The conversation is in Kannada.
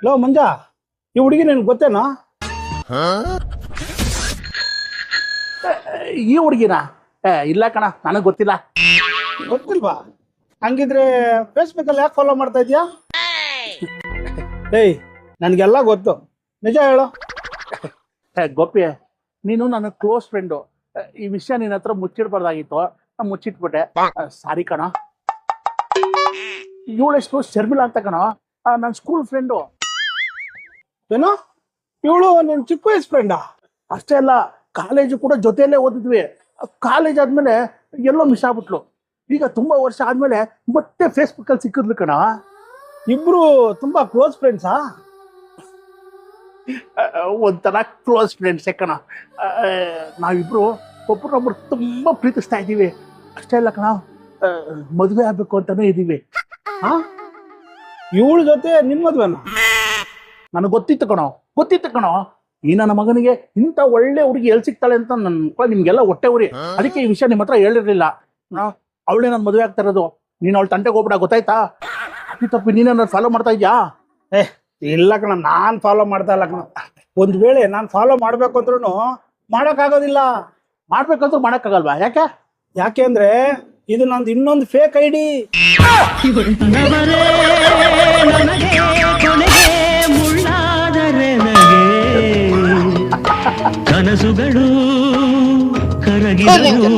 ಲೋ ಮಂಜ, ಈ ಹುಡುಗಿ ನಿನ್ಗೆ ಗೊತ್ತೇನೋ? ಈ ಹುಡುಗಿನ ಇಲ್ಲ ಕಣ, ನನಗೆ ಗೊತ್ತಿಲ್ಲ. ಗೊತ್ತಿಲ್ವಾ? ಹಂಗಿದ್ರೆ ಫೇಸ್ಬುಕ್ಕಲ್ಲಿ ಯಾಕೆ ಫಾಲೋ ಮಾಡ್ತಾ ಇದೀಯಾ? ಏಯ್, ನನಗೆಲ್ಲ ಗೊತ್ತು, ನಿಜ ಹೇಳು. ಗೋಪಿ, ನೀನು ನನ್ನ ಕ್ಲೋಸ್ ಫ್ರೆಂಡು. ಈ ವಿಷಯ ನಿನ್ನ ಹತ್ರ ಮುಚ್ಚಿಡ್ಬಾರ್ದಾಗಿತ್ತು, ನಾನು ಮುಚ್ಚಿಟ್ಬಿಟ್ಟೆ. ಸಾರಿ ಕಣ. ಇವಳೆಷ್ಟು ಶರ್ಮಿಳಾ ಅಂತ ಕಣ, ನನ್ನ ಸ್ಕೂಲ್ ಫ್ರೆಂಡು. ಏನೋ ಇವಳು ನಿನ್ ಚಿಕ್ಕ ವಯಸ್ಸು ಫ್ರೆಂಡಾ? ಅಷ್ಟೇ ಅಲ್ಲ, ಕಾಲೇಜು ಕೂಡ ಜೊತೆಯಲ್ಲೇ ಓದಿದ್ವಿ. ಕಾಲೇಜ್ ಆದ್ಮೇಲೆ ಎಲ್ಲೋ ಮಿಸ್ ಆಗ್ಬಿಟ್ಲು. ಈಗ ತುಂಬಾ ವರ್ಷ ಆದ್ಮೇಲೆ ಮತ್ತೆ ಫೇಸ್ಬುಕ್ ಅಲ್ಲಿ ಸಿಕ್ಕಿದ್ಲು ಕಣ. ಇಬ್ರು ತುಂಬಾ ಕ್ಲೋಸ್ ಫ್ರೆಂಡ್ಸಾ? ಒಂಥರ ಕ್ಲೋಸ್ ಫ್ರೆಂಡ್ಸೇ ಕಣ. ನಾವಿಬ್ರು ಒಬ್ರನ್ನೊಬ್ರು ತುಂಬಾ ಪ್ರೀತಿಸ್ತಾ ಇದ್ದೀವಿ. ಅಷ್ಟೇ ಅಲ್ಲ ಕಣ, ಮದುವೆ ಆಗ್ಬೇಕು ಅಂತಾನೂ ಇದೀವಿ. ಹಾ, ಇವಳ ಜೊತೆ ನಿನ್ ಮದ್ವೆನ? ನನಗೆ ಗೊತ್ತಿತ್ತು ಕಣೋ. ಈ ನನ್ನ ಮಗನಿಗೆ ಇಂಥ ಒಳ್ಳೆ ಹುಡುಗಿ ಎಲ್ಲಿ ಸಿಗ್ತಾಳೆ ಅಂತ ನನ್ನ ನಿಮ್ಗೆಲ್ಲ ಹೊಟ್ಟೆ ಉರಿ. ಅದಕ್ಕೆ ಈ ವಿಷಯ ನಿಮ್ಮ ಹತ್ರ ಹೇಳಿರ್ಲಿಲ್ಲ. ಅವಳೇ ನನ್ನ ಮದುವೆ ಆಗ್ತಾ ಇರೋದು. ನೀನು ಅವಳ ತಂಟೆಗೆ ಹೋಗ್ಬಿಡ, ಗೊತ್ತಾಯ್ತಾ? ತಪ್ಪಿ ನೀನ ಫಾಲೋ ಮಾಡ್ತಾ ಇದ್ಯಾ? ಇಲ್ಲ ಕಣ, ನಾನ್ ಫಾಲೋ ಮಾಡ್ತಾ ಇಲ್ಲ ಕಣ. ಒಂದ್ ವೇಳೆ ನಾನ್ ಫಾಲೋ ಮಾಡ್ಬೇಕು ಅಂದ್ರೂ ಮಾಡಕ್ಕಾಗೋದಿಲ್ಲ. ಮಾಡ್ಬೇಕಂದ್ರೂ ಮಾಡಕ್ಕಾಗಲ್ವಾ? ಯಾಕೆ ಅಂದ್ರೆ ಇದು ನಂದು ಇನ್ನೊಂದು ಫೇಕ್ ಐಡಿ. ಕನಸುಗಳು ಕರಗಿದವು